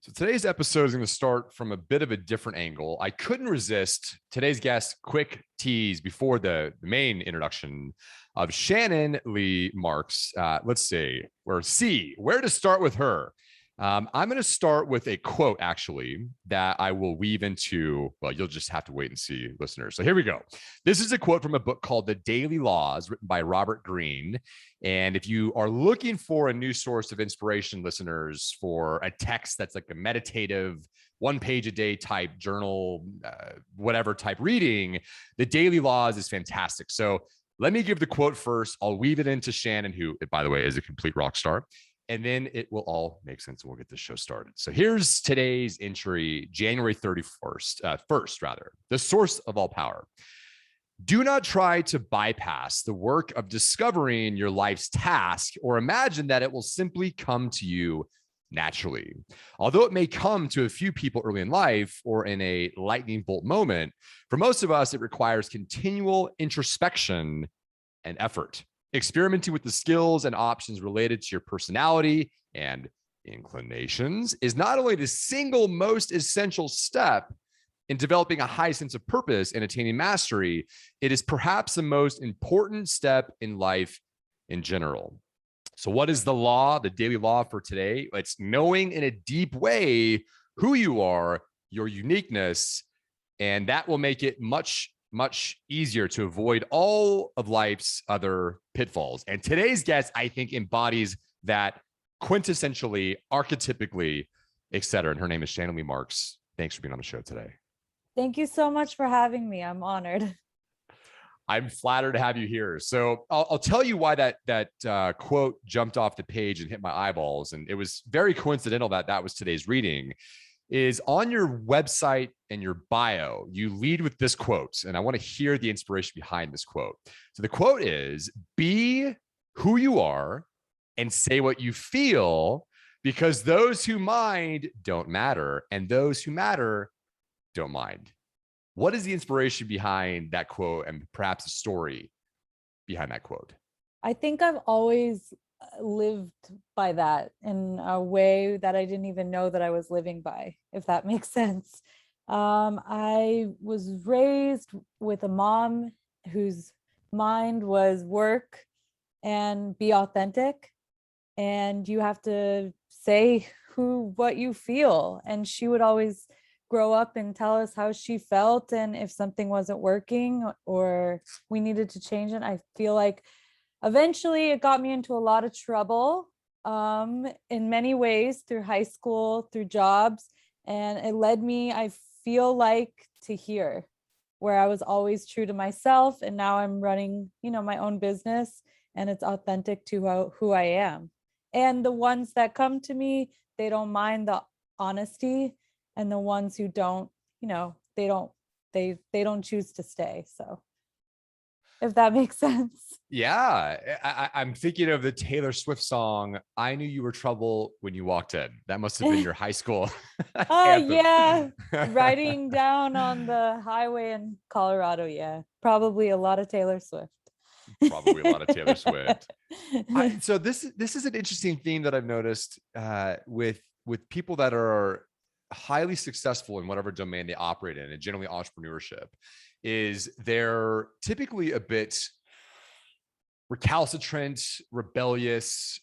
So today's episode is going to start from a bit of a different angle. I couldn't resist today's guest quick tease before the main introduction of Shannon Lee Marks. Let's see, where to start with her. I'm going to start with a quote, actually, that I will weave into, well, you'll just have to wait and see, listeners. So here we go. This is a quote from a book called The Daily Laws, written by Robert Greene. And if you are looking for a new source of inspiration, listeners, for a text that's like a meditative, 1 page a day type journal, whatever type reading, The Daily Laws is fantastic. So let me give the quote first. I'll weave it into Shannon, who, by the way, is a complete rock star. And then it will all make sense and we'll get this show started. So here's today's entry, January 31st, the source of all power. Do not try to bypass the work of discovering your life's task or imagine that it will simply come to you naturally. Although it may come to a few people early in life or in a lightning bolt moment, for most of us, it requires continual introspection and effort. Experimenting with the skills and options related to your personality and inclinations is not only the single most essential step in developing a high sense of purpose and attaining mastery, it is perhaps the most important step in life in general. So what is the law, the daily law for today? It's knowing in a deep way who you are, your uniqueness, and that will make it much easier to avoid all of life's other pitfalls. And today's guest, I think, embodies that quintessentially, archetypically, etc. And her name is Shannon Lee Marks. Thanks for being on the show today. Thank you so much for having me. I'm honored. I'm flattered to have you here. So I'll tell you why that quote jumped off the page and hit my eyeballs. And it was very coincidental that was today's reading. Is on your website and your bio, you lead with this quote, and I want to hear the inspiration behind this quote. So the quote is, be who you are and say what you feel, because those who mind don't matter, and those who matter don't mind. What is the inspiration behind that quote and perhaps a story behind that quote? I think I've always lived by that in a way that I didn't even know that I was living by, if that makes sense. I was raised with a mom whose mind was work and be authentic, and you have to say what you feel. And she would always grow up and tell us how she felt, and if something wasn't working or we needed to change it. I feel like eventually it got me into a lot of trouble in many ways, through high school, through jobs, and it led me, I feel like, to here, where I was always true to myself, and now I'm running, my own business, and it's authentic to who I am. And the ones that come to me, they don't mind the honesty, and the ones who don't, they don't choose to stay. So if that makes sense. Yeah, I'm thinking of the Taylor Swift song, I Knew You Were Trouble When You Walked In. That must have been your high school anthem. Yeah, riding down on the highway in Colorado. Yeah, probably a lot of Taylor Swift. Probably a lot of Taylor Swift. So this is an interesting theme that I've noticed with people that are highly successful in whatever domain they operate in, and generally entrepreneurship, is they're typically a bit recalcitrant, rebellious,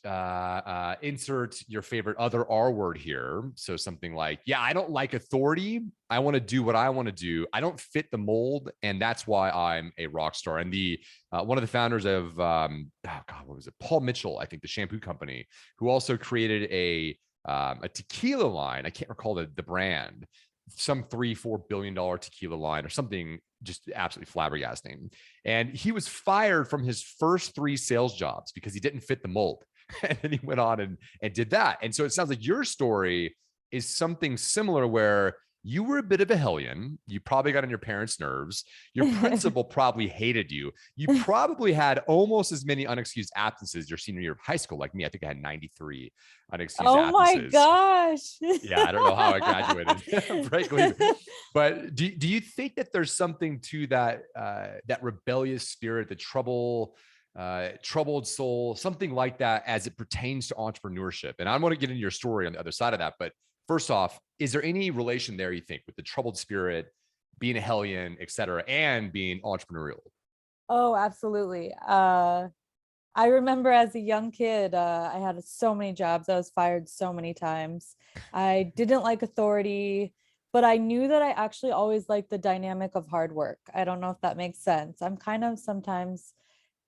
insert your favorite other R word here. So something like, yeah, I don't like authority. I want to do what I want to do. I don't fit the mold. And that's why I'm a rock star. And the one of the founders of, what was it? Paul Mitchell, I think, the shampoo company, who also created a tequila line. I can't recall the brand, some $3-4 billion tequila line or something, just absolutely flabbergasting. And he was fired from his first 3 sales jobs because he didn't fit the mold. And then he went on and did that. And so it sounds like your story is something similar, where you were a bit of a hellion. You probably got on your parents' nerves. Your principal probably hated you. You probably had almost as many unexcused absences your senior year of high school, like me. I think I had 93 unexcused absences. Oh my gosh. Yeah, I don't know how I graduated, frankly. But do you think that there's something to that that rebellious spirit, the troubled soul, something like that, as it pertains to entrepreneurship? And I want to get into your story on the other side of that. But first off, is there any relation there, you think, with the troubled spirit, being a hellion, et cetera, and being entrepreneurial? Oh, absolutely. I remember as a young kid, I had so many jobs. I was fired so many times. I didn't like authority, but I knew that I actually always liked the dynamic of hard work. I don't know if that makes sense. I'm kind of sometimes,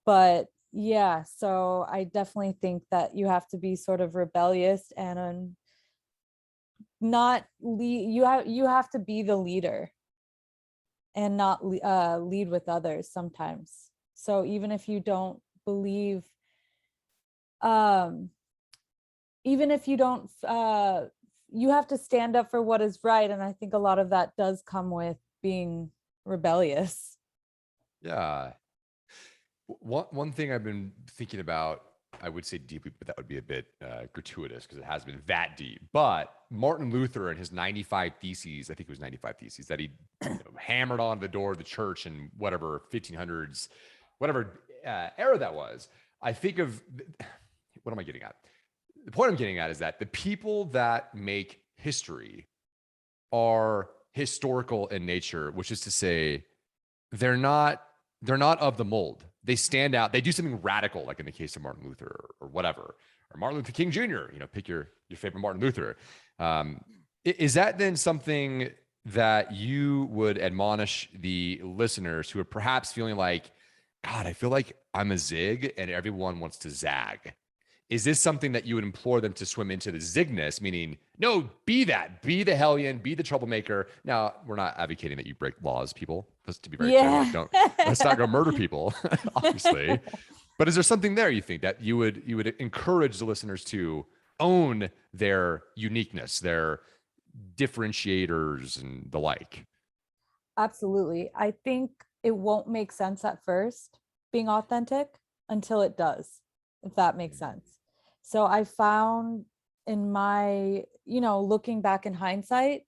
but yeah, so I definitely think that you have to be sort of rebellious and not lead. You have to be the leader and not lead with others sometimes. So even if you don't believe, um even if you don't, you have to stand up for what is right, and I think a lot of that does come with being rebellious. Yeah. One thing I've been thinking about, I would say deeply, but that would be a bit gratuitous because it has been that deep. But Martin Luther and his 95 theses, I think it was 95 theses that he hammered on the door of the church in whatever 1500s, whatever era that was. I think of, what am I getting at? The point I'm getting at is that the people that make history are historical in nature, which is to say, they're not they're not of the mold. They stand out. They do something radical, like in the case of Martin Luther or whatever, or Martin Luther King Jr. Pick your favorite Martin Luther. Is that then something that you would admonish the listeners who are perhaps feeling like, God, I feel like I'm a zig and everyone wants to zag? Is this something that you would implore them to swim into the zigness, meaning, no, be the hellion, be the troublemaker? Now, we're not advocating that you break laws, people. Just to be very clear, like, Yeah. let's not go murder people, obviously. But is there something there you think that you would encourage the listeners to own their uniqueness, their differentiators and the like? Absolutely. I think it won't make sense at first being authentic until it does, if that makes sense. So I found in my, looking back in hindsight,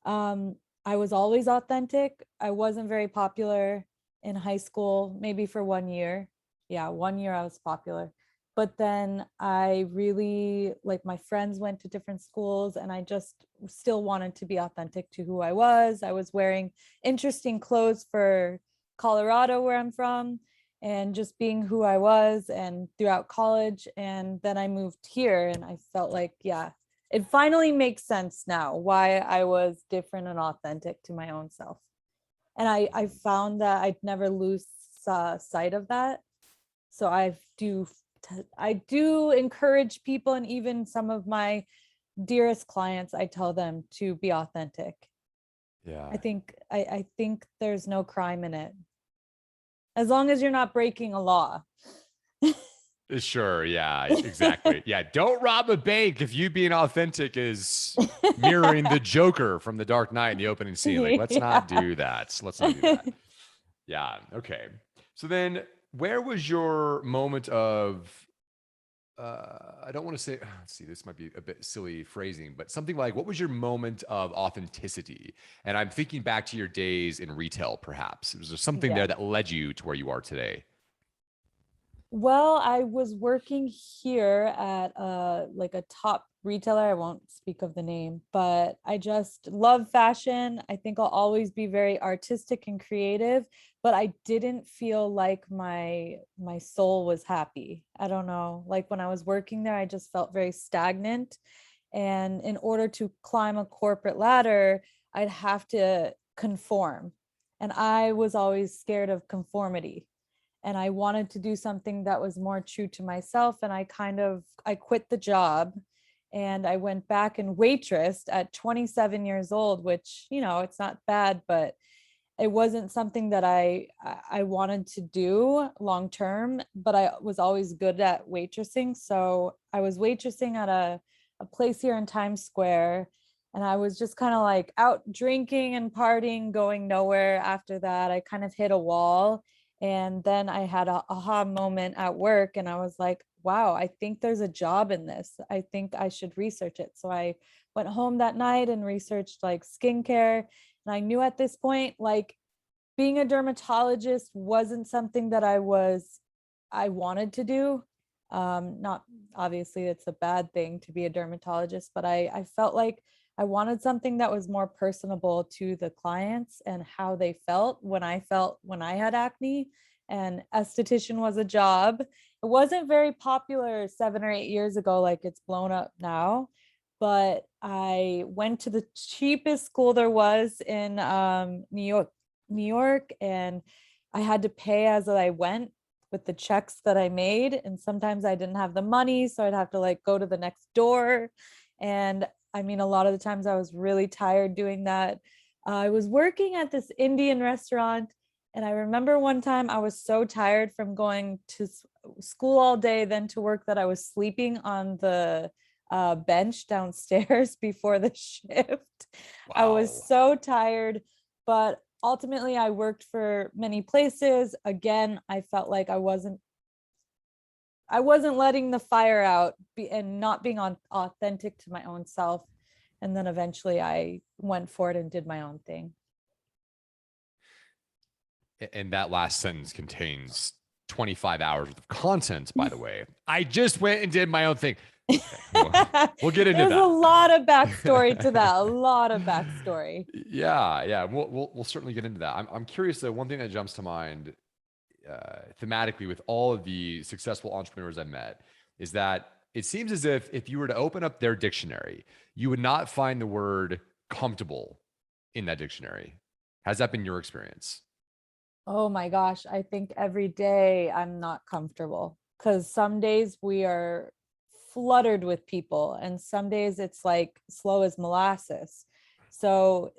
I was always authentic. I wasn't very popular in high school, maybe for 1 year. Yeah, 1 year I was popular. But then I really, like, my friends went to different schools and I just still wanted to be authentic to who I was. I was wearing interesting clothes for Colorado, where I'm from, and just being who I was and throughout college. And then I moved here and I felt like, yeah, it finally makes sense now why I was different and authentic to my own self. And I found that I'd never lose sight of that. So I do encourage people, and even some of my dearest clients, I tell them to be authentic. Yeah. I think there's no crime in it, as long as you're not breaking a law. Sure. Yeah, exactly. Yeah. Don't rob a bank if you being authentic is mirroring the Joker from The Dark Knight in the opening scene. Like, let's not Yeah. do that. Let's not do that. Yeah. Okay. So then where was your moment of, I don't want to say, let's see, this might be a bit silly phrasing, but something like, what was your moment of authenticity? And I'm thinking back to your days in retail, perhaps. Was there something Yeah. there that led you to where you are today? Well, I was working here at like a top retailer. I won't speak of the name, but I just love fashion. I think I'll always be very artistic and creative, but I didn't feel like my soul was happy. I don't know. Like when I was working there, I just felt very stagnant. And in order to climb a corporate ladder, I'd have to conform. And I was always scared of conformity, and I wanted to do something that was more true to myself. And I quit the job and I went back and waitressed at 27 years old, which, it's not bad, but it wasn't something that I wanted to do long term, but I was always good at waitressing. So I was waitressing at a place here in Times Square, and I was just kind of like out drinking and partying, going nowhere. After that, I kind of hit a wall. And then I had a aha moment at work, and I was like, wow, I think there's a job in this. I think I should research it. So I went home that night and researched like skincare. And I knew at this point, like, being a dermatologist wasn't something that I wanted to do. Not obviously it's a bad thing to be a dermatologist, but I felt like I wanted something that was more personable to the clients and how they felt when I had acne. And esthetician was a job. It wasn't very popular 7 or 8 years ago, like it's blown up now. But I went to the cheapest school there was in New York, and I had to pay as I went with the checks that I made. And sometimes I didn't have the money, so I'd have to like go to the next door. And I mean, a lot of the times I was really tired doing that. I was working at this Indian restaurant, and I remember one time I was so tired from going to school all day, then to work, that I was sleeping on the bench downstairs before the shift. I was Wow. so tired, but ultimately I worked for many places. Again, I felt like I wasn't letting the fire out and not being authentic to my own self. And then eventually I went for it and did my own thing. And that last sentence contains 25 hours worth of content, by the way. I just went and did my own thing. Okay, we'll get into There's that. a lot of backstory to that. A lot of backstory. Yeah. We'll certainly get into that. I'm curious though. One thing that jumps to mind thematically with all of the successful entrepreneurs I met is that it seems as if you were to open up their dictionary, you would not find the word comfortable in that dictionary. Has that been your experience? Oh my gosh. I think every day I'm not comfortable because some days we are fluttered with people, and some days it's like slow as molasses. So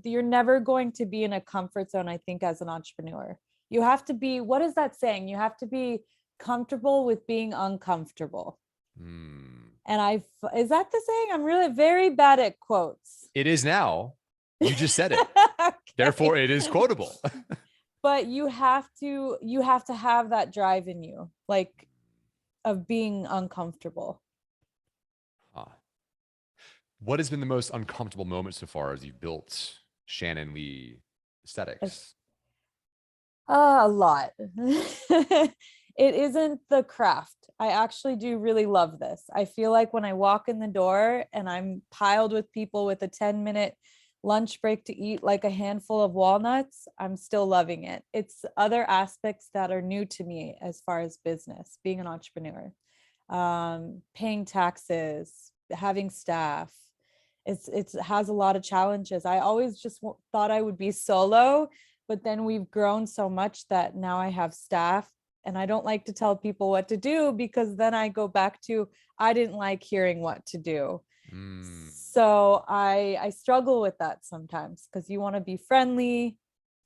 you're never going to be in a comfort zone, I think, as an entrepreneur. You have to be, what is that saying? You have to be comfortable with being uncomfortable. Hmm. And is that the saying? I'm really very bad at quotes. It is now. You just said it. Okay. Therefore, it is quotable. But you have to have that drive in you, like, of being uncomfortable. Huh. What has been the most uncomfortable moment so far as you've built Shannon Lee Esthetics? A lot. It isn't the craft. I actually do really love this. I feel like when I walk in the door and I'm piled with people with a 10-minute lunch break to eat like a handful of walnuts, I'm still loving it. It's other aspects that are new to me as far as business, being an entrepreneur, paying taxes, having staff. It has a lot of challenges. I always just thought I would be solo, but then we've grown so much that now I have staff, and I don't like to tell people what to do because then I go back to, I didn't like hearing what to do. Mm. So I struggle with that sometimes because you want to be friendly,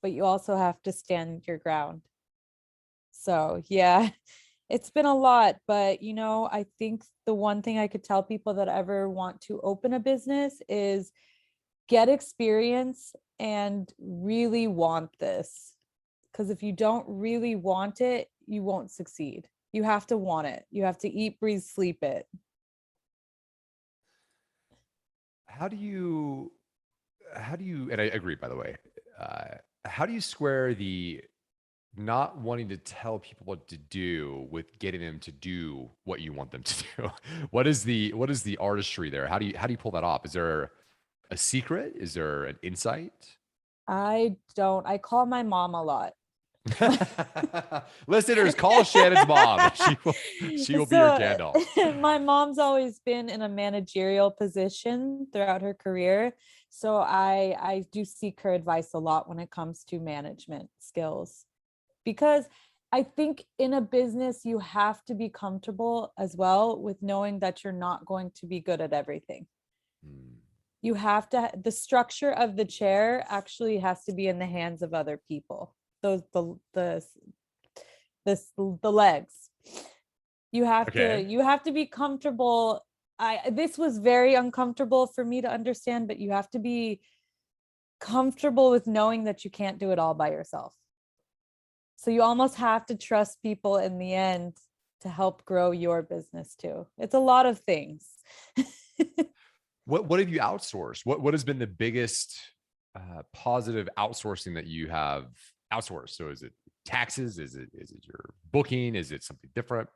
but you also have to stand your ground. So yeah, it's been a lot, but I think the one thing I could tell people that ever want to open a business is get experience and really want this. Because if you don't really want it, you won't succeed. You have to want it. You have to eat, breathe, sleep it. How do you, and I agree, by the way, how do you square the not wanting to tell people what to do with getting them to do what you want them to do? What is the artistry there? How do you pull that off? Is there a secret? Is there an insight? I call my mom a lot. Listeners, call Shannon's mom. She will be your So Gandalf. my mom's always been in a managerial position throughout her career. So I do seek her advice a lot when it comes to management skills, because I think in a business, you have to be comfortable as well with knowing that you're not going to be good at everything. Hmm. You have to, the structure of the chair actually has to be in the hands of other people. Those, the legs. Okay. You have to be comfortable. This was very uncomfortable for me to understand, but you have to be comfortable with knowing that you can't do it all by yourself. So you almost have to trust people in the end to help grow your business too. It's a lot of things. What have you outsourced? What has been the biggest positive outsourcing that you have outsourced? So is it taxes? Is it your booking? Is it something different?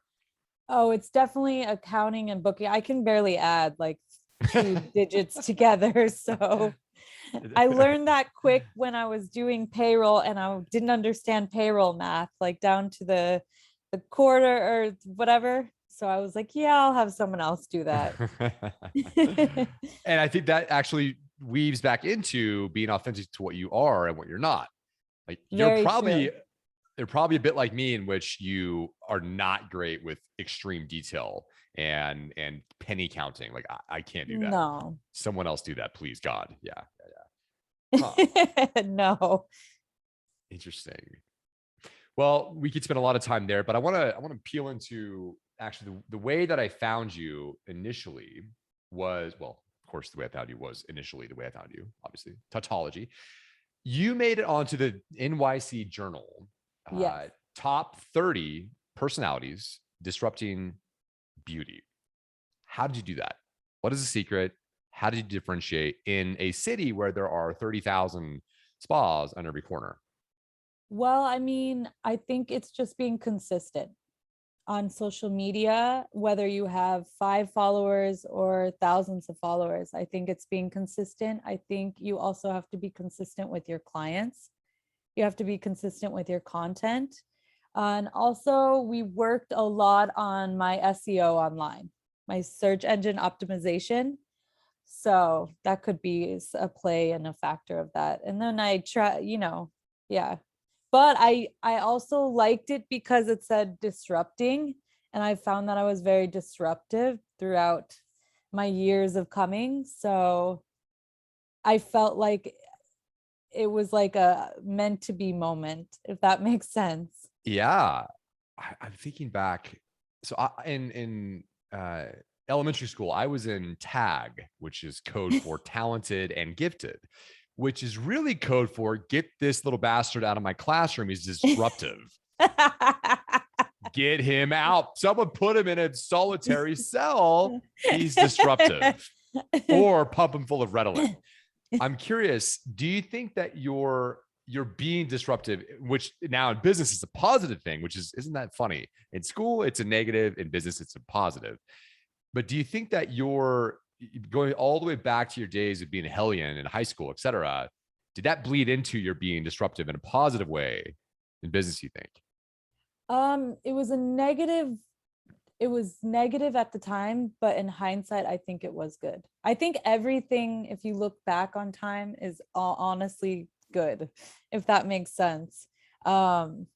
Oh, it's definitely accounting and booking. I can barely add like two digits together. So I learned that quick when I was doing payroll and I didn't understand payroll math, like down to the quarter or whatever. So I was like, yeah, I'll have someone else do that. And I think that actually weaves back into being authentic to what you are and what you're not. Like Very true. they're probably a bit like me in which you are not great with extreme detail and penny counting. Like I can't do that. No. Someone else do that, please, God. Yeah. Huh. No. Interesting. Well, we could spend a lot of time there, but I want to peel into actually the way that I found you initially was, well, of course, the way I found you was initially the way I found you, obviously, tautology. You made it onto the NYC Journal, Yes. top 30 personalities disrupting beauty. How did you do that? What is the secret? How did you differentiate in a city where there are 30,000 spas on every corner? Well, I mean, I think it's just being consistent on social media, whether you have 5 followers or thousands of followers. I think it's being consistent. I think you also have to be consistent with your clients. You have to be consistent with your content. And also, we worked a lot on my SEO online, my search engine optimization. So that could be a play and a factor of that. And then I try, yeah. But I also liked it because it said disrupting, and I found that I was very disruptive throughout my years of coming. So I felt like it was like a meant to be moment, if that makes sense. Yeah, I'm thinking back. So in elementary school, I was in TAG, which is code for talented and gifted, which is really code for get this little bastard out of my classroom. He's disruptive. Get him out. Someone put him in a solitary cell. He's disruptive. Or pump him full of Ritalin. I'm curious, do you think that you're being disruptive, which now in business is a positive thing, which isn't that funny? In school, it's a negative, in business, it's a positive. But do you think that you're going all the way back to your days of being a hellion in high school, et cetera? Did that bleed into your being disruptive in a positive way in business, you think? It was a negative. It was negative at the time, but in hindsight, I think it was good. I think everything, if you look back on time, is honestly good, if that makes sense. Um,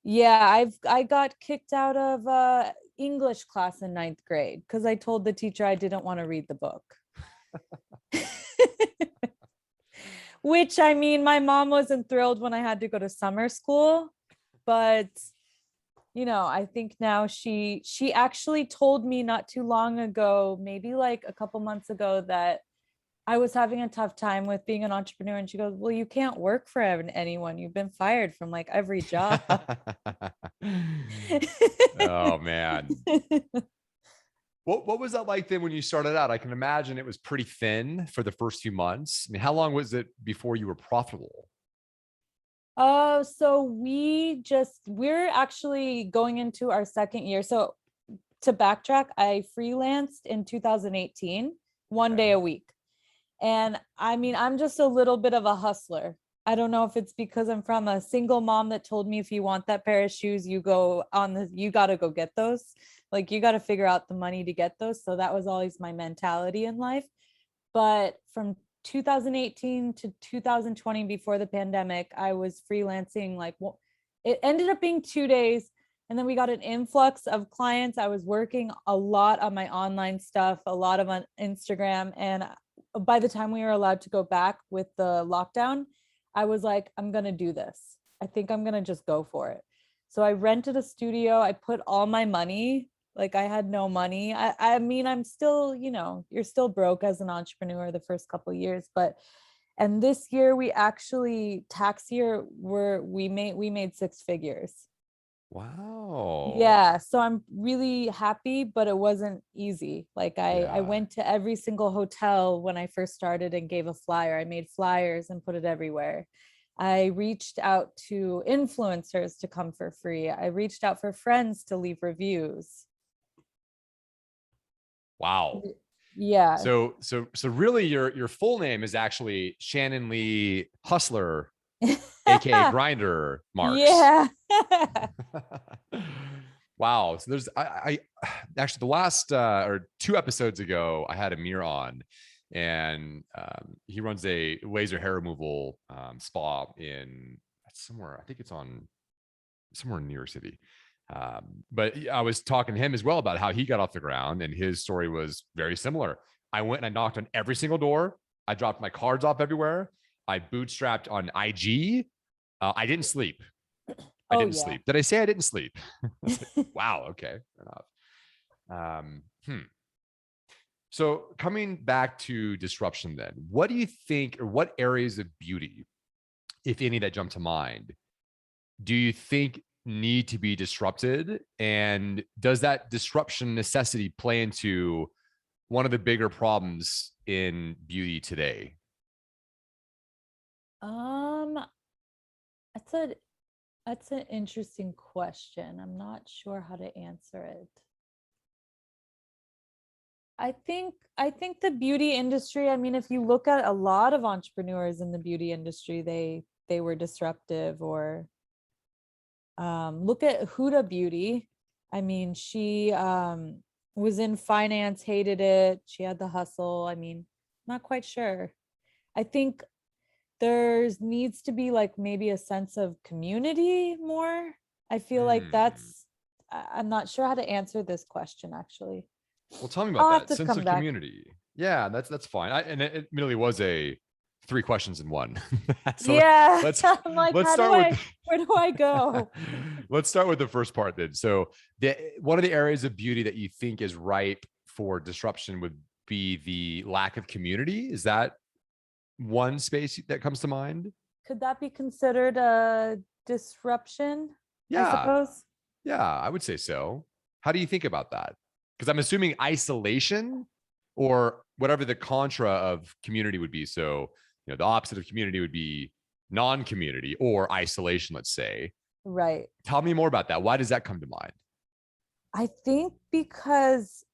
yeah, I got kicked out of English class in 9th grade because I told the teacher I didn't want to read the book. Which, I mean, my mom wasn't thrilled when I had to go to summer school, but I think now she actually told me not too long ago, maybe like a couple months ago, that I was having a tough time with being an entrepreneur. And she goes, well, you can't work for anyone. You've been fired from like every job. Oh man. What was that like then when you started out? I can imagine it was pretty thin for the first few months. I mean, how long was it before you were profitable? So we're actually going into our second year. So to backtrack, I freelanced in 2018, one Okay. day a week. And I mean, I'm just a little bit of a hustler. I don't know if it's because I'm from a single mom that told me if you want that pair of shoes, you got to go get those. Like you got to figure out the money to get those. So that was always my mentality in life. But from 2018 to 2020, before the pandemic, I was freelancing. Like, well, it ended up being 2 days. And then we got an influx of clients. I was working a lot on my online stuff, a lot of on Instagram. And by the time we were allowed to go back with the lockdown, I was like, I'm going to do this. I think I'm going to just go for it. So I rented a studio. I put all my money, like I had no money. I mean, I'm still, you're still broke as an entrepreneur the first couple of years, and this year tax year, we made 6 figures. Wow. Yeah, so I'm really happy, but it wasn't easy. Like I Yeah. went to every single hotel when I first started and gave a flyer. I made flyers and put it everywhere. I reached out to influencers to come for free. I reached out for friends to leave reviews. Wow. Yeah. So really your full name is actually Shannon Lee Hustler, aka Grinder Marks. Yeah. Wow. So there's I actually the last or 2 episodes ago, I had Amir on, and he runs a laser hair removal spa in somewhere. I think it's on somewhere in New York City. But I was talking to him as well about how he got off the ground, and his story was very similar. I went and I knocked on every single door. I dropped my cards off everywhere. I bootstrapped on IG. I didn't sleep. I Oh didn't yeah. sleep. Did I say I didn't sleep? I was like, wow. Okay. Fair enough. So coming back to disruption, then, what do you think, or what areas of beauty, if any, that jump to mind, do you think need to be disrupted? And does that disruption necessity play into one of the bigger problems in beauty today? Um, that's a that's an interesting question. I'm not sure how to answer it. I think the beauty industry, I mean, if you look at a lot of entrepreneurs in the beauty industry, they were disruptive. Or look at Huda Beauty. I mean, she was in finance, hated it. She had the hustle. I mean, not quite sure. I think there's needs to be like maybe a sense of community more. I feel like Hmm. that's, I'm not sure how to answer this question actually. Well, tell me about I'll have that to sense come of back. community. Yeah, that's fine. And it really was a 3 questions in one. So Yeah. let's I'm like, let's start with where do I go? let's start with the first part then. So one of the areas of beauty that you think is ripe for disruption would be the lack of community. Is that one space that comes to mind? Could that be considered a disruption? I Yeah, suppose. yeah, I would say so. How do you think about that? Because I'm assuming isolation or whatever the contra of community would be. So, the opposite of community would be non-community or isolation, let's say. Right. Tell me more about that. Why does that come to mind? I think because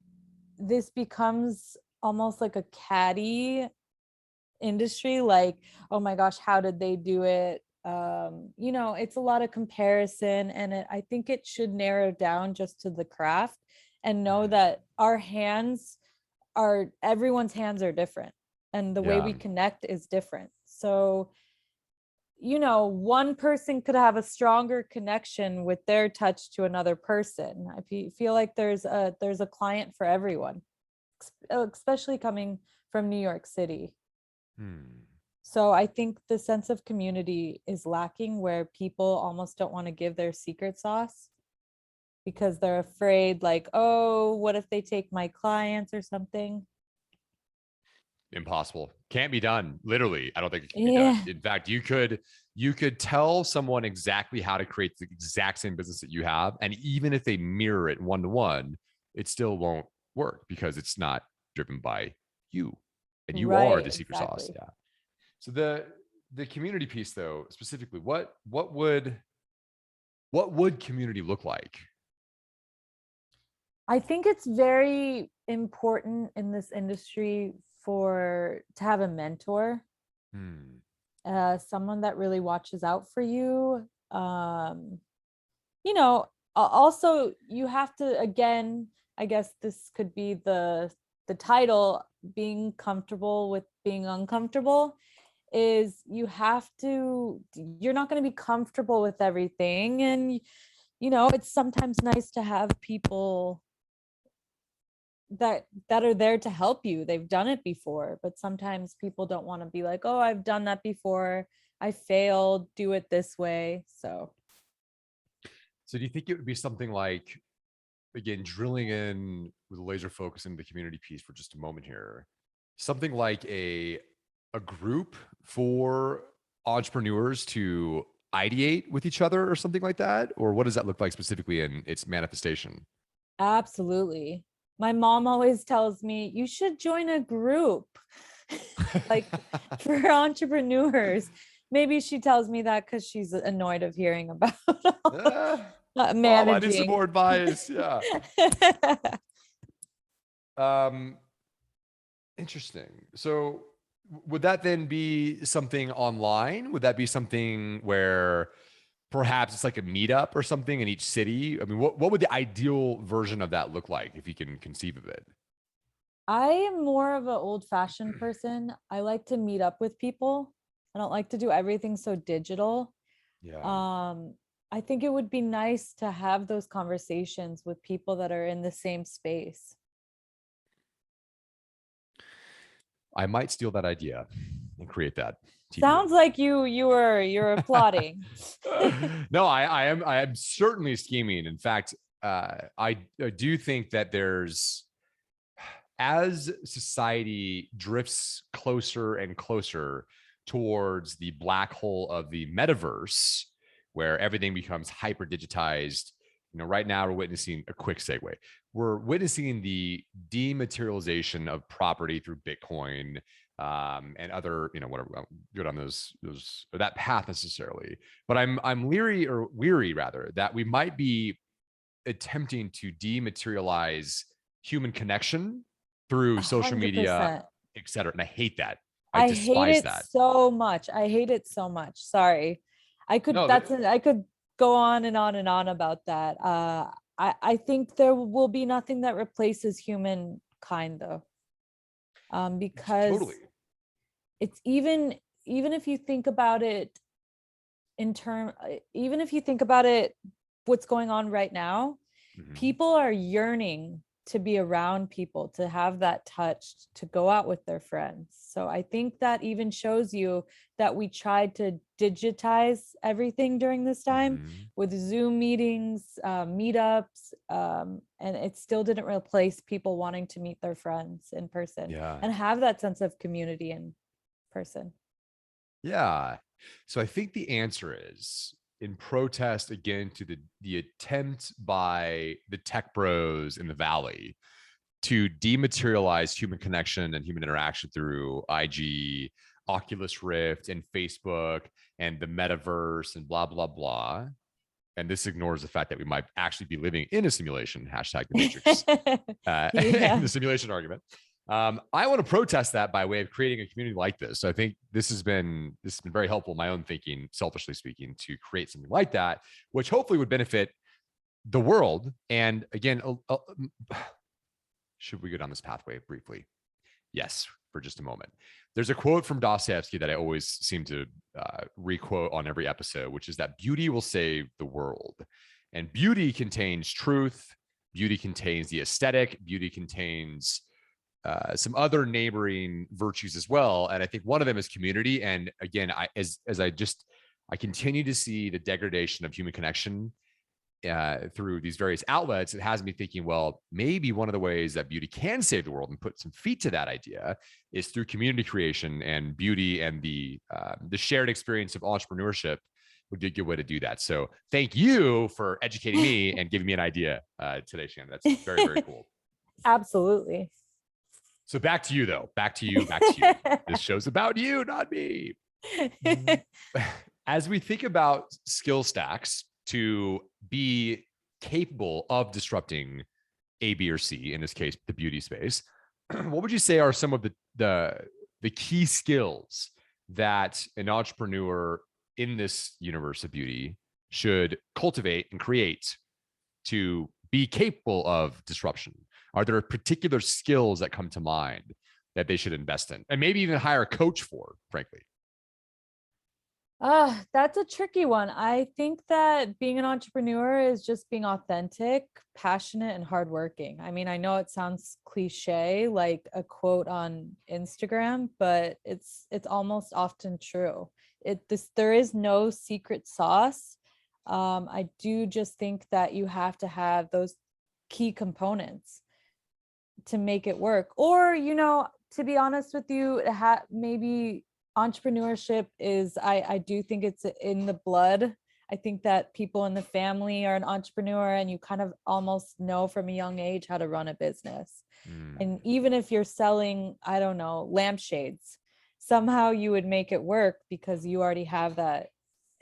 this becomes almost like a catty industry, like, oh my gosh, how did they do it? It's a lot of comparison, and I think it should narrow down just to the craft and know Hmm. that everyone's hands are different, and the way Yeah. we connect is different. So one person could have a stronger connection with their touch to another person. Feel like there's a client for everyone, especially coming from New York City. Hmm. So I think the sense of community is lacking, where people almost don't want to give their secret sauce because they're afraid, like, oh, what if they take my clients or something? Impossible. Can't be done. Literally, I don't think it can be done. Yeah. In fact, you could tell someone exactly how to create the exact same business that you have, and even if they mirror it one to one, it still won't work because it's not driven by you, and you are Right, the secret sauce. exactly. Yeah. So the community piece, though, specifically, what would community look like? I think it's very important in this industry to have a mentor, Hmm. someone that really watches out for you. You know, Also you have to, again, I guess this could be the title, being comfortable with being uncomfortable. Is you're not going to be comfortable with everything, and it's sometimes nice to have people that are there to help you. They've done it before, but sometimes people don't want to be like, oh, I've done that before, I failed, do it this way. So So do you think it would be something like, again, drilling in with a laser focus into the community piece for just a moment here, something like a group for entrepreneurs to ideate with each other or something like that? Or what does that look like specifically in its manifestation? absolutely. My mom always tells me you should join a group, like, for entrepreneurs. Maybe she tells me that because she's annoyed of hearing about Ah, Mom, I need some managing. more advice. Yeah. Um, Interesting. So would that then be something online? Would that be something where perhaps it's like a meetup or something in each city? I mean, what would the ideal version of that look like if you can conceive of it? I am more of an old-fashioned person. I like to meet up with people. I don't like to do everything so digital. Yeah. Um, I think it would be nice to have those conversations with people that are in the same space. I might steal that idea and create that Sounds TBA. like you're applauding. No, I am certainly scheming. In fact, I do think that there's, as society drifts closer and closer towards the black hole of the metaverse, where everything becomes hyper digitized. Right now we're witnessing a quick segue. We're witnessing the dematerialization of property through Bitcoin, and other, whatever, good on those or that path necessarily. But I'm leery, or weary rather, that we might be attempting to dematerialize human connection through social media, 100%. et cetera. And I hate that. I I hate despise it that. so much. I hate it so much. Sorry. No, I could go on and on and on about that. I think there will be nothing that replaces humankind though. Because totally. it's even if you think about it even if you think about it, what's going on right now, Mhm. people are yearning to be around people, to have that touch, to go out with their friends. So I think that even shows you that we tried to digitize everything during this time Mhm. with Zoom meetings, meetups, and it still didn't replace people wanting to meet their friends in person Yeah. and have that sense of community in person. Yeah. So I think the answer is, in protest again to the attempt by the tech bros in the valley to dematerialize human connection and human interaction through IG, Oculus Rift, and Facebook, and the metaverse, and blah blah blah. And this ignores the fact that we might actually be living in a simulation. Hashtag the Matrix. In Yeah. the simulation argument. I want to protest that by way of creating a community like this. So I think this has been very helpful in my own thinking, selfishly speaking, to create something like that, which hopefully would benefit the world. And again, should we go down this pathway briefly? Yes, for just a moment. There's a quote from Dostoevsky that I always seem to requote on every episode, which is that beauty will save the world. And beauty contains truth, beauty contains the aesthetic, beauty contains some other neighboring virtues as well. And I think one of them is community. And again, I continue to see the degradation of human connection through these various outlets. It has me thinking, well, maybe one of the ways that beauty can save the world and put some feet to that idea is through community creation, and beauty and the shared experience of entrepreneurship would be a good way to do that. So thank you for educating me and giving me an idea today, Shannon. That's very, very cool. Absolutely. So back to you, though. Back to you. Back to you. This show's about you, not me. As we think about skill stacks to be capable of disrupting A, B, or C, in this case, the beauty space, what would you say are some of the key skills that an entrepreneur in this universe of beauty should cultivate and create to be capable of disruption? Are there particular skills that come to mind that they should invest in, and maybe even hire a coach for, frankly? That's a tricky one. I think that being an entrepreneur is just being authentic, passionate, and hardworking. I mean, I know it sounds cliche, like a quote on Instagram, but it's almost often true. There is no secret sauce. I do just think that you have to have those key components to make it work. Or, to be honest with you, maybe entrepreneurship is, I do think it's in the blood. I think that people in the family are an entrepreneur, and you kind of almost know from a young age how to run a business. And even if you're selling, I don't know, lampshades, somehow you would make it work because you already have that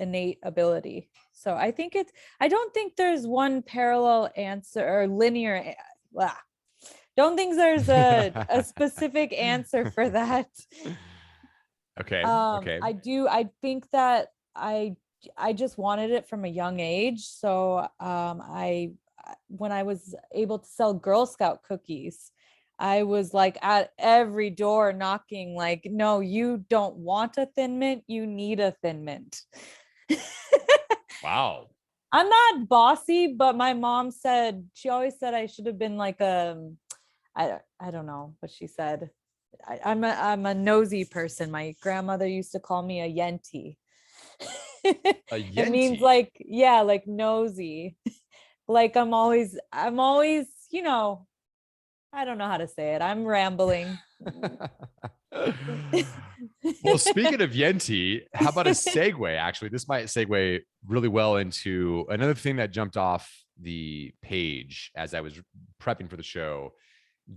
innate ability. So I don't think there's one parallel answer or linear, Don't think there's a specific answer for that. Okay. Okay. I think that I just wanted it from a young age. So when I was able to sell Girl Scout cookies, I was like at every door knocking, like, no, you don't want a Thin Mint, you need a Thin Mint. Wow. I'm not bossy, but my mom said, she always said I should have been like I don't know what she said. I'm a nosy person. My grandmother used to call me a yenti. A It means Yenti. like, yeah, like nosy. Like I'm always, you know, I don't know how to say it. I'm rambling. Well, speaking of Yenti, how about a segue? Actually, this might segue really well into another thing that jumped off the page as I was prepping for the show,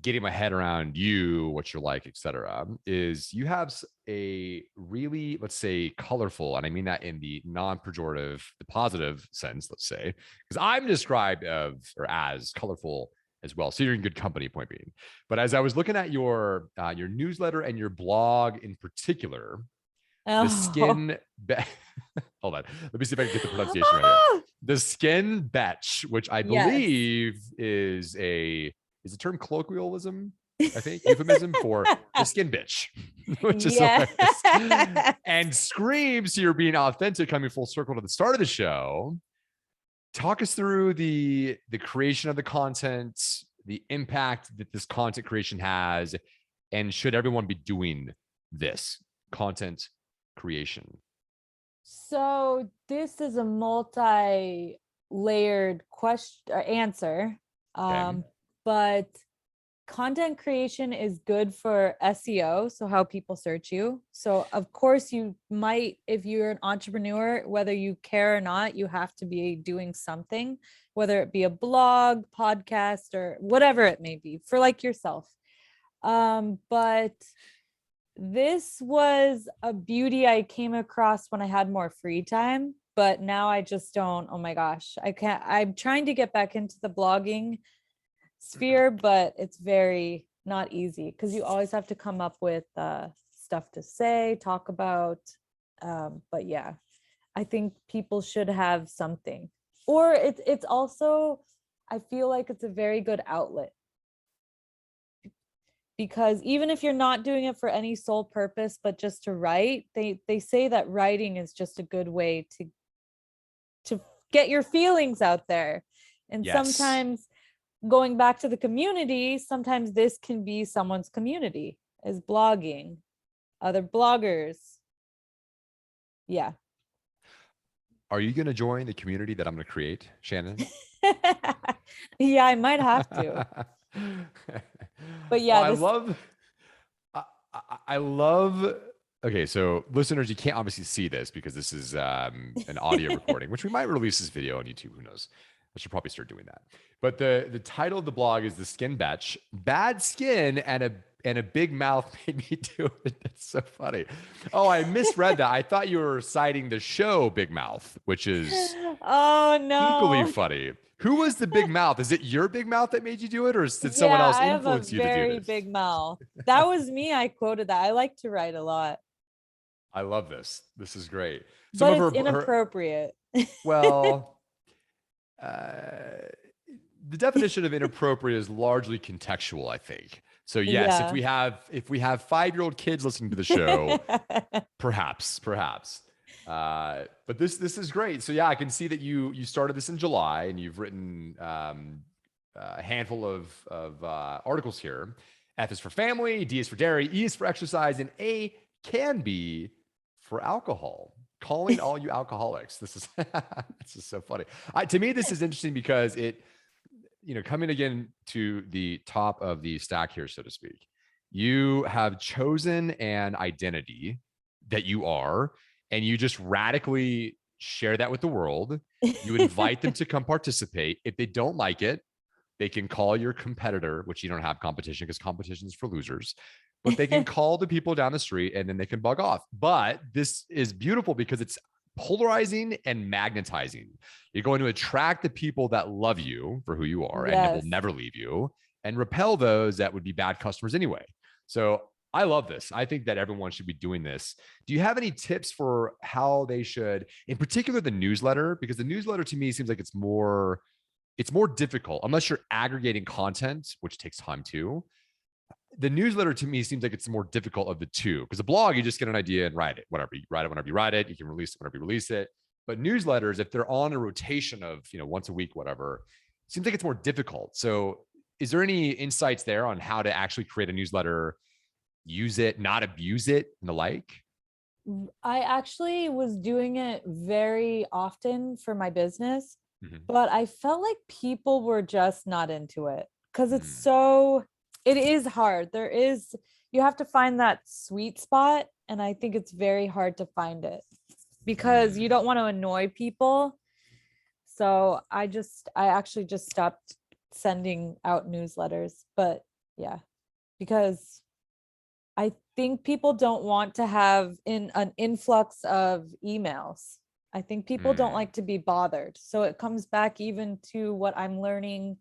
getting my head around you, what you're like, etc. Is you have a really, let's say, colorful, and I mean that in the non-pejorative, the positive sense, let's say, because I'm described as colorful as well. So you're in good company, point being. But as I was looking at your newsletter and your blog in particular, the Oh. skin hold on, let me see if I can get the pronunciation right here. The skin betch, which I Yes. believe is a term colloquialism, I think, euphemism for the skin bitch, which is Yeah. hilarious. And screams you're being authentic, coming full circle to the start of the show. Talk us through the creation of the content, the impact that this content creation has, and should everyone be doing this content creation? So this is a multi-layered question or answer. Okay. But content creation is good for SEO, so how people search you. So of course you might, if you're an entrepreneur, whether you care or not, you have to be doing something, whether it be a blog, podcast, or whatever it may be for like yourself. But this was a beauty I came across when I had more free time, but now I just don't. Oh my gosh, I can't. I'm trying to get back into the blogging sphere, but it's very not easy because you always have to come up with stuff to say, talk about. But yeah, I think people should have something, or it's also, I feel like it's a very good outlet, because even if you're not doing it for any sole purpose but just to write, they say that writing is just a good way to get your feelings out there. And Yes. sometimes, going back to the community, sometimes this can be someone's community, is blogging, other bloggers. Yeah. Are you going to join the community that I'm going to create, Shannon? Yeah, I might have to. But Well, yeah, this I love. Okay, so listeners, you can't obviously see this because this is an audio recording, which we might release this video on YouTube. Who knows? I should probably start doing that. But the title of the blog is "The Skin Batch." Bad skin and a big mouth made me do it. That's so funny. Oh, I misread that. I thought you were citing the show Big Mouth, which is oh equally no. funny. Who was the big mouth? Is it your big mouth that made you do it, or did someone Yeah, else I have a influence you to do very this? big mouth. That was me. I quoted that. I like to write a lot, I love this. This is great. Some but of it's her inappropriate. well, uh, the definition of inappropriate is largely contextual, I think. So yes, Yeah. if we have 5-year-old kids listening to the show, perhaps. But this is great. So yeah, I can see that you started this in July and you've written a handful of articles here. F is for family, D is for dairy, E is for exercise, and A can be for alcohol. Calling all you alcoholics. This is this is so funny. To me, this is interesting because it, coming again to the top of the stack here, so to speak, you have chosen an identity that you are, and you just radically share that with the world. You invite them to come participate. If they don't like it, they can call your competitor, which you don't have competition because competition is for losers, but they can call the people down the street and then they can bug off. But this is beautiful because it's polarizing and magnetizing. You're going to attract the people that love you for who you are and will Yes. never leave you. and repel those that would be bad customers anyway. So I love this. I think that everyone should be doing this. Do you have any tips for how they should, in particular, the newsletter? Because the newsletter to me seems like it's more difficult unless you're aggregating content, which takes time too. The newsletter to me seems like it's the more difficult of the two, because the blog, you just get an idea and write it, whatever. You write it whenever you write it. You can release it whenever you release it. But newsletters, if they're on a rotation of, once a week, whatever, it seems like it's more difficult. So is there any insights there on how to actually create a newsletter, use it, not abuse it, and the like? I actually was doing it very often for my business, Mm-hmm. but I felt like people were just not into it because Mm. it is hard. You have to find that sweet spot. And I think it's very hard to find it because you Mm. don't want to annoy people. So I actually just stopped sending out newsletters, but yeah, because I think people don't want to have an influx of emails. I think people don't Mm. like to be bothered. So it comes back even to what I'm learning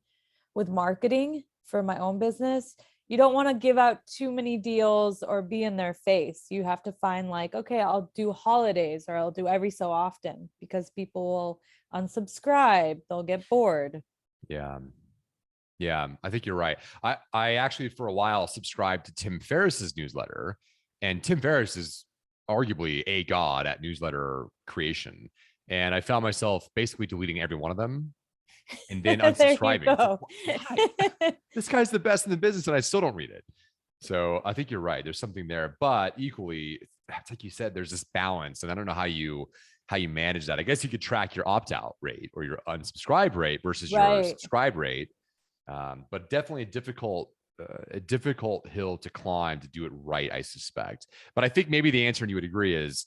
with marketing for my own business. You don't want to give out too many deals or be in their face. You have to find like, okay, I'll do holidays or I'll do every so often because people will unsubscribe. They'll get bored. Yeah. Yeah, I think you're right. I actually for a while subscribed to Tim Ferriss's newsletter, and Tim Ferriss is arguably a god at newsletter creation. And I found myself basically deleting every one of them and then There you unsubscribing. It's like, go. why? This guy's the best in the business, and I still don't read it. So I think you're right. There's something there, but equally, it's like you said, there's this balance, and I don't know how you manage that. I guess you could track your opt out rate or your unsubscribe rate versus your Right. subscribe rate. But definitely a difficult hill to climb to do it right, I suspect. But I think maybe the answer, and you would agree, is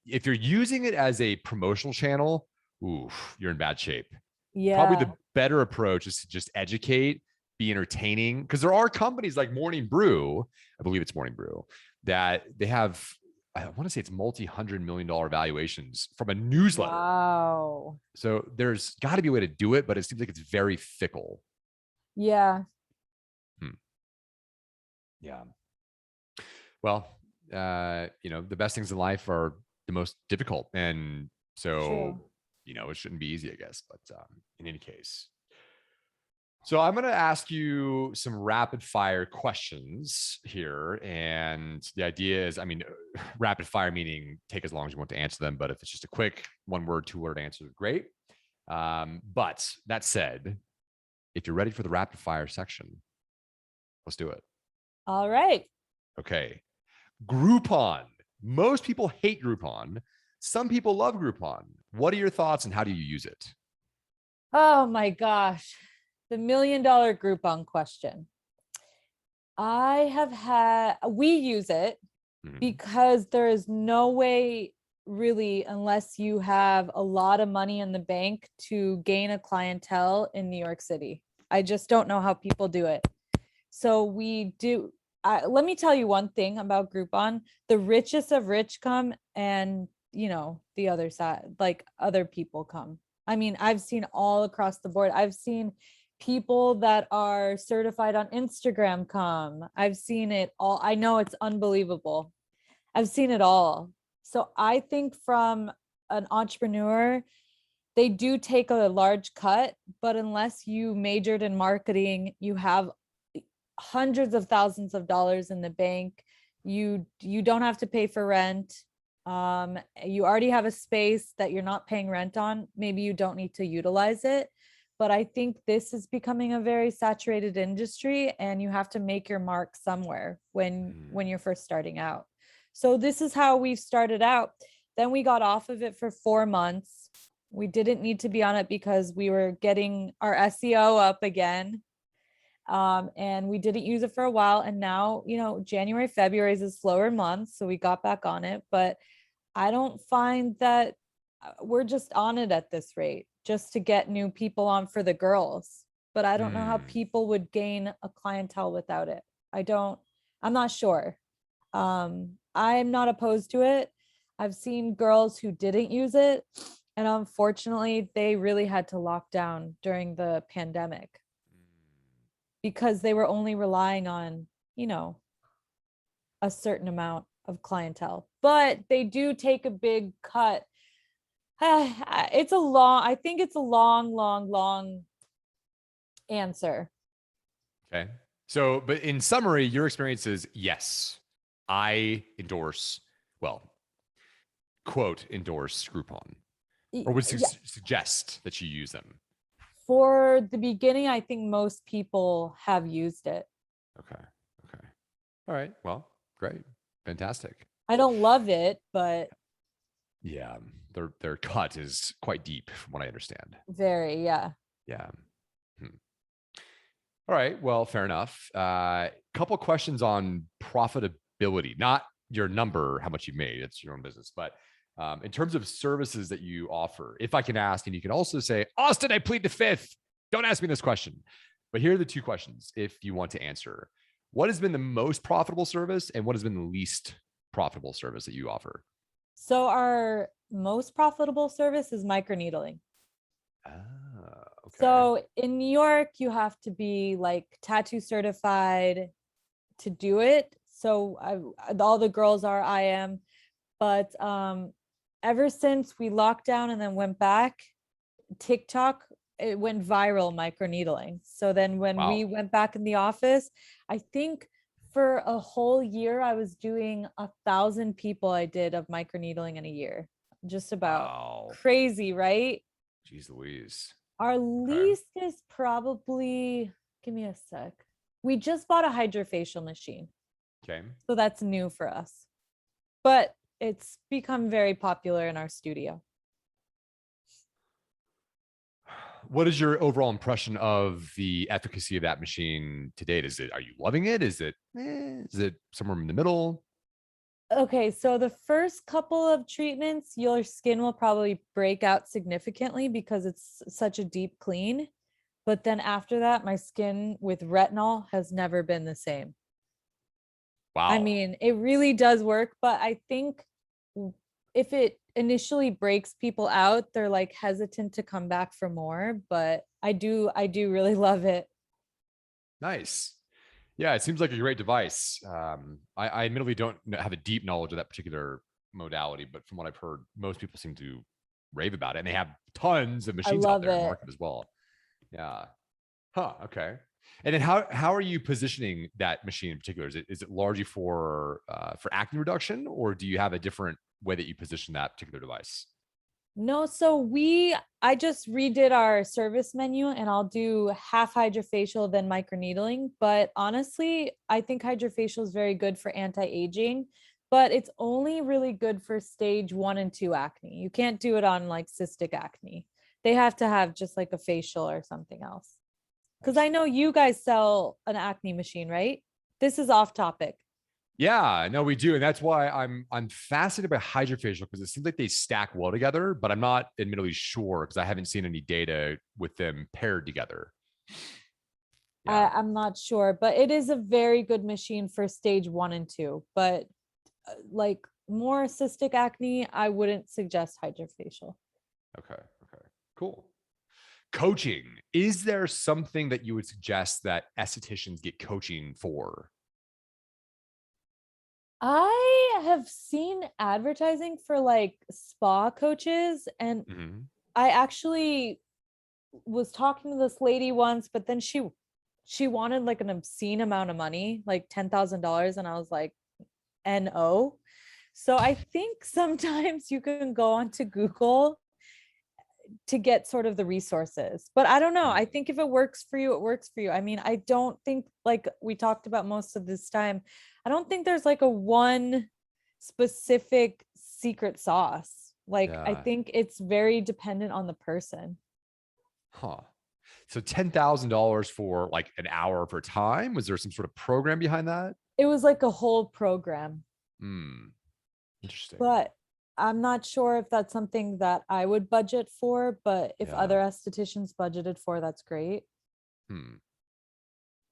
if you're using it as a promotional channel, oof, you're in bad shape. Probably Yeah. the better approach is to just educate, be entertaining, because there are companies like Morning Brew, I believe it's Morning Brew, that they have, I want to say it's multi-$100 million valuations from a newsletter. Wow. So there's got to be a way to do it, but it seems like it's very fickle. Yeah. Hmm. Yeah. Well, the best things in life are the most difficult. And so, True. it shouldn't be easy, I guess. But in any case, so I'm going to ask you some rapid fire questions here. And the idea is, rapid fire meaning take as long as you want to answer them. But if it's just a quick 1 word, 2 word answer, great. But that said, if you're ready for the rapid fire section, let's do it. All right. Okay. Groupon. Most people hate Groupon. Some people love Groupon. What are your thoughts and how do you use it? Oh my gosh. The $1,000,000 Groupon question. We use it Mhm. because there is no way really, unless you have a lot of money in the bank to gain a clientele in New York City. I just don't know how people do it. So we do. Let me tell you one thing about Groupon. The richest of rich come and, the other side, like other people come. I've seen all across the board. I've seen people that are certified on Instagram come. I've seen it all. I know it's unbelievable. I've seen it all. So I think from an entrepreneur, they do take a large cut, but unless you majored in marketing, you have hundreds of thousands of dollars in the bank. You don't have to pay for rent. You already have a space that you're not paying rent on. Maybe you don't need to utilize it. But I think this is becoming a very saturated industry and you have to make your mark somewhere when you're first starting out. So this is how we started out. Then we got off of it for 4 months. We didn't need to be on it because we were getting our SEO up again. And we didn't use it for a while. And now, January, February is a slower month. So we got back on it. But I don't find that we're just on it at this rate just to get new people on for the girls. But I don't know how people would gain a clientele without it. I'm not sure. I'm not opposed to it. I've seen girls who didn't use it. And unfortunately, they really had to lock down during the pandemic because they were only relying on, you know, a certain amount of clientele. But they do take a big cut. I think it's a long answer. Okay. So, but in summary, your experience is yes, I endorse, well, quote, endorse Groupon, or would Yeah. suggest that you use them. For the beginning, I think most people have used it. Okay. Okay. All right. Well, great. Fantastic. I don't love it, but Yeah. Their cut is quite deep from what I understand. very, yeah. Yeah. All right. Well, fair enough. Couple questions on profitability, not your number, how much you've made. It's your own business, but in terms of services that you offer, if I can ask, and you can also say, Austin, I plead the fifth. Don't ask me this question. But here are the two questions if you want to answer. What has been the most profitable service and what has been the least profitable service that you offer? So our most profitable service is microneedling. Okay. So in New York, you have to be like tattoo certified to do it. So all the girls are, I am. But ever since we locked down and then went back, TikTok, it went viral, microneedling. So then when we went back in the office, I think for a whole year, I was doing 1,000 people I did of microneedling in a year. Just about crazy, right? Jeez Louise. Our least is probably, give me a sec. We just bought a hydrofacial machine. Okay. So that's new for us. But it's become very popular in our studio. What is your overall impression of the efficacy of that machine to date? Are you loving it? Is it somewhere in the middle? Okay, so the first couple of treatments, your skin will probably break out significantly because it's such a deep clean. But then after that, my skin with retinol has never been the same. Wow. I mean, it really does work, but I think if it initially breaks people out, they're like hesitant to come back for more, but I do really love it. Nice. Yeah, it seems like a great device. I admittedly don't have a deep knowledge of that particular modality, but from what I've heard, most people seem to rave about it, and they have tons of machines out there in the market as well. Yeah. Huh. Okay. And then how are you positioning that machine in particular? Is it largely for acne reduction, or do you have a different way that you position that particular device? No, so I just redid our service menu and I'll do half hydrofacial, then microneedling. But honestly, I think hydrofacial is very good for anti-aging, but it's only really good for stage 1 and 2 acne. You can't do it on like cystic acne. They have to have just like a facial or something else. Because I know you guys sell an acne machine, right? This is off topic. Yeah, no, we do, and that's why I'm fascinated by hydrofacial because it seems like they stack well together, but I'm not admittedly sure because I haven't seen any data with them paired together. Yeah. I'm not sure, but it is a very good machine for stage 1 and 2. But like more cystic acne, I wouldn't suggest hydrofacial. Okay. Cool. Coaching. Is there something that you would suggest that estheticians get coaching for? I have seen advertising for like spa coaches, and I actually was talking to this lady once, but then she wanted like an obscene amount of money, like $10,000, and I was like, no. So I think sometimes you can go onto Google to get sort of the resources, but I don't know. I think if it works for you, it works for you. I mean, I don't think, like we talked about most of this time, I don't think there's like a one specific secret sauce. Like, I think it's very dependent on the person. Huh. So $10,000 for like an hour for time? Was there some sort of program behind that? It was like a whole program. Interesting. But I'm not sure if that's something that I would budget for, but if other estheticians budgeted for, that's great.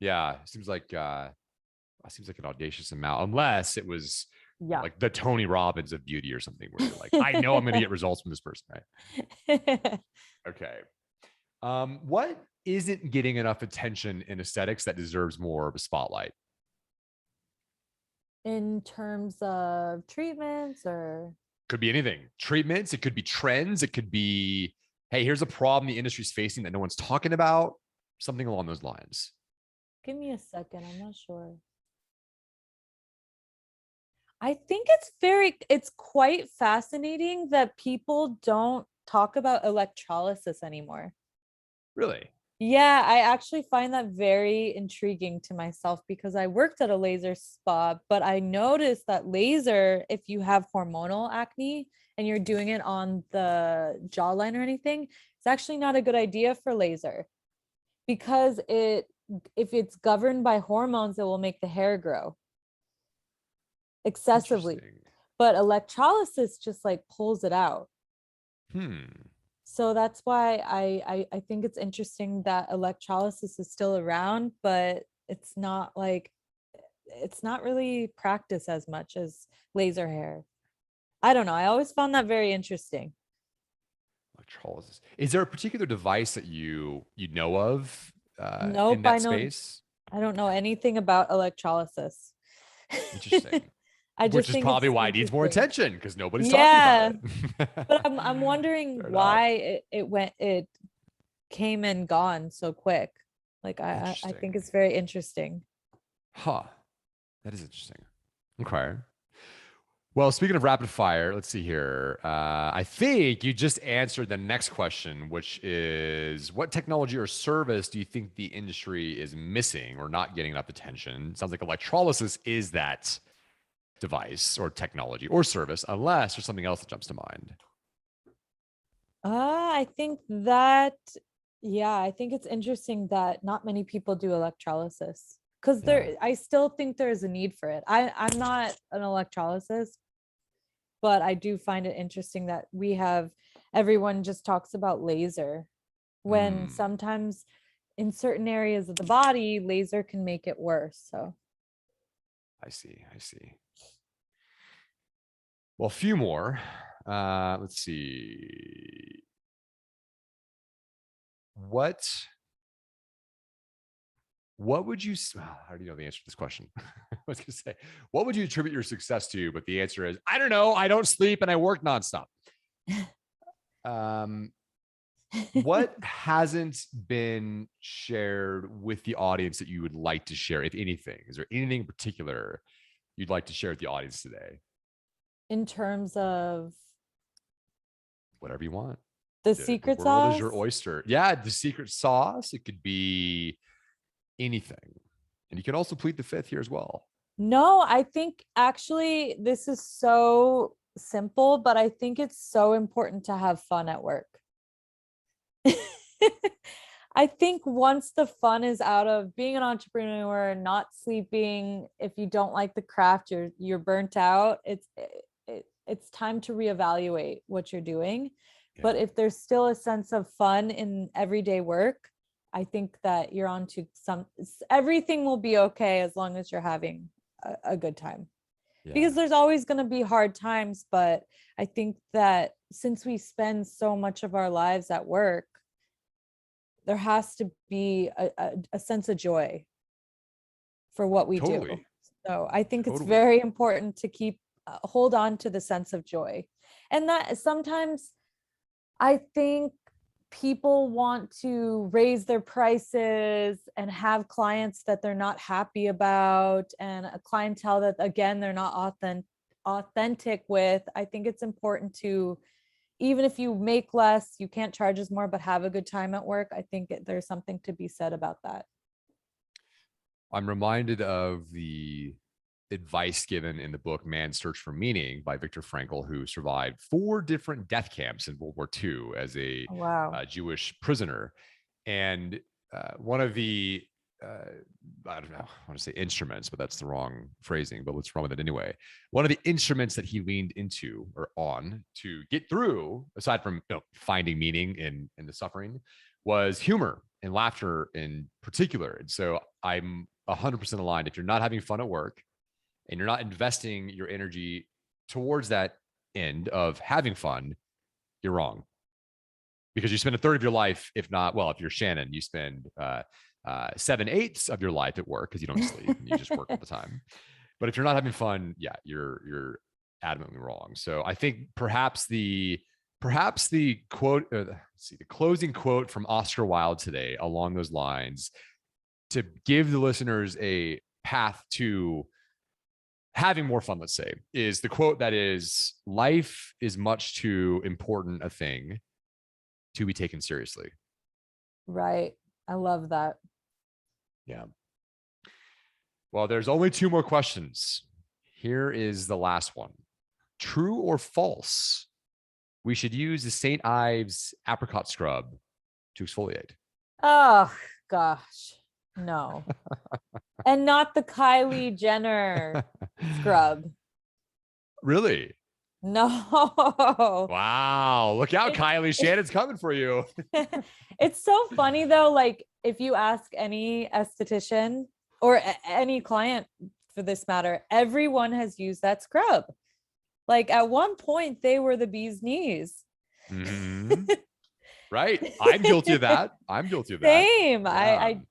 Yeah, it seems like an audacious amount, unless it was like the Tony Robbins of beauty or something where you're like, I know I'm going to get results from this person, right? Okay. What isn't getting enough attention in aesthetics that deserves more of a spotlight? In terms of treatments or Could be anything. Treatments, it could be trends, it could be, hey, here's a problem the industry's facing that no one's talking about, something along those lines. give me a second, I'm not sure. I think it's quite fascinating that people don't talk about electrolysis anymore. Really? Yeah, I actually find that very intriguing to myself because I worked at a laser spa, but I noticed that laser, if you have hormonal acne and you're doing it on the jawline or anything, it's actually not a good idea for laser because if it's governed by hormones, it will make the hair grow excessively. Interesting. But electrolysis just like pulls it out. Hmm. So that's why I think it's interesting that electrolysis is still around, but it's not really practiced as much as laser hair. I don't know. I always found that very interesting. Electrolysis. Is there a particular device that you know of in Nope, that space? I don't know anything about electrolysis. Interesting. I Which just is think probably it's why it needs more interesting. attention because nobody's talking about Yeah, it. but I'm wondering Fair enough. why it came and gone so quick. Like I think Interesting. it's very interesting. Huh. That is interesting. Okay. Well, speaking of rapid fire, let's see here. I think you just answered the next question, which is what technology or service do you think the industry is missing or not getting enough attention? Sounds like electrolysis is that device or technology or service, unless there's something else that jumps to mind. I think that, yeah, I think it's interesting that not many people do electrolysis because Yeah. I still think there's a need for it. I'm not an electrolysis, but I do find it interesting that everyone just talks about laser when Hmm. sometimes in certain areas of the body, laser can make it worse. So, I see. I see. Well, a few more. Let's see. What What would you? How do you know the answer to this question? I was going to say, what would you attribute your success to? But the answer is, I don't know. I don't sleep and I work nonstop. Um, what hasn't been shared with the audience that you would like to share, if anything? Is there anything in particular you'd like to share with the audience today? in terms of Whatever you want. the The secret world is your sauce, oyster. Yeah, the secret sauce. It could be anything. And you can also plead the fifth here as well. no, I think actually this is so simple, but I think it's so important to have fun at work. I think once the fun is out of being an entrepreneur, not sleeping, if you don't like the craft, you're burnt out. It's time to reevaluate what you're doing. But Yeah, if there's still a sense of fun in everyday work, I think that you're on to everything will be okay as long as you're having a good time. yeah, Because there's always going to be hard times, but I think that since we spend so much of our lives at work, there has to be a sense of joy for what we do. totally, So I think it's totally. very important to keep hold on to the sense of joy. And that sometimes I think people want to raise their prices and have clients that they're not happy about and a clientele that again they're not authentic with. I think it's important to, even if you make less, you can't charge as more, but have a good time at work. I think there's something to be said about that. I'm reminded of the advice given in the book Man's Search for Meaning by Viktor Frankl, who survived 4 different death camps in World War II as a Oh, wow. Jewish prisoner. And one of the, I don't know, I want to say instruments, but that's the wrong phrasing, but let's run with it anyway. One of the instruments that he leaned into or on to get through, aside from finding meaning in the suffering, was humor and laughter in particular. And so I'm 100% aligned. If you're not having fun at work and you're not investing your energy towards that end of having fun, you're wrong. because you spend a third of your life, if not, well, if you're Shannon, you spend 7/8 of your life at work because you don't sleep and you just work all the time. But if you're not having fun, yeah, you're adamantly wrong. So I think perhaps the quote, let's see, the closing quote from Oscar Wilde today along those lines to give the listeners a path to having more fun, let's say, is the quote that is, life is much too important a thing to be taken seriously. Right. I love that. Yeah. Well, there's only 2 more questions. Here is the last one. True or false? We should use the St. Ives apricot scrub to exfoliate. Oh gosh, no. And not the Kylie Jenner scrub. Really? No. Wow. Look out, Kylie. Shannon's coming for you. It's so funny though, like if you ask any esthetician or any client for this matter, everyone has used that scrub. Like at one point they were the bee's knees. Mm-hmm. Right. I'm guilty of that. Same. Yeah. I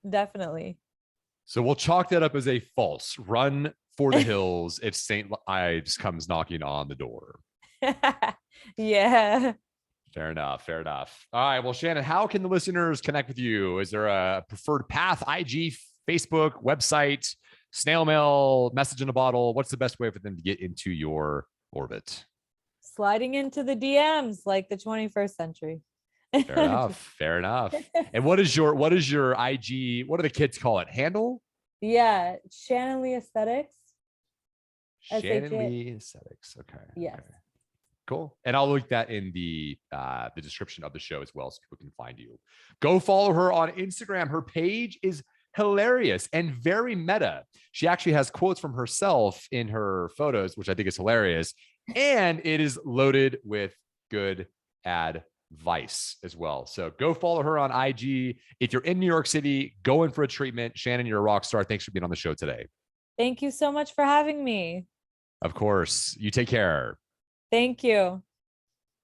definitely. So we'll chalk that up as a false. Run for the hills if St. Ives comes knocking on the door. Yeah. Fair enough. All right. Well, Shannon, how can the listeners connect with you? Is there a preferred path? IG, Facebook, website, snail mail, message in a bottle? What's the best way for them to get into your orbit? Sliding into the DMs like the 21st century. Fair enough. And what is your IG? What do the kids call it? Handle? Yeah. Shannon Lee Esthetics. Shannon Lee Esthetics. Okay. Yes. Okay. Cool. And I'll link that in the description of the show as well, so people can find you. Go follow her on Instagram. Her page is hilarious and very meta. She actually has quotes from herself in her photos, which I think is hilarious. And it is loaded with good advice as well. So go follow her on IG. If you're in New York City, go in for a treatment. Shannon, you're a rock star. Thanks for being on the show today. Thank you so much for having me. Of course. You take care. Thank you.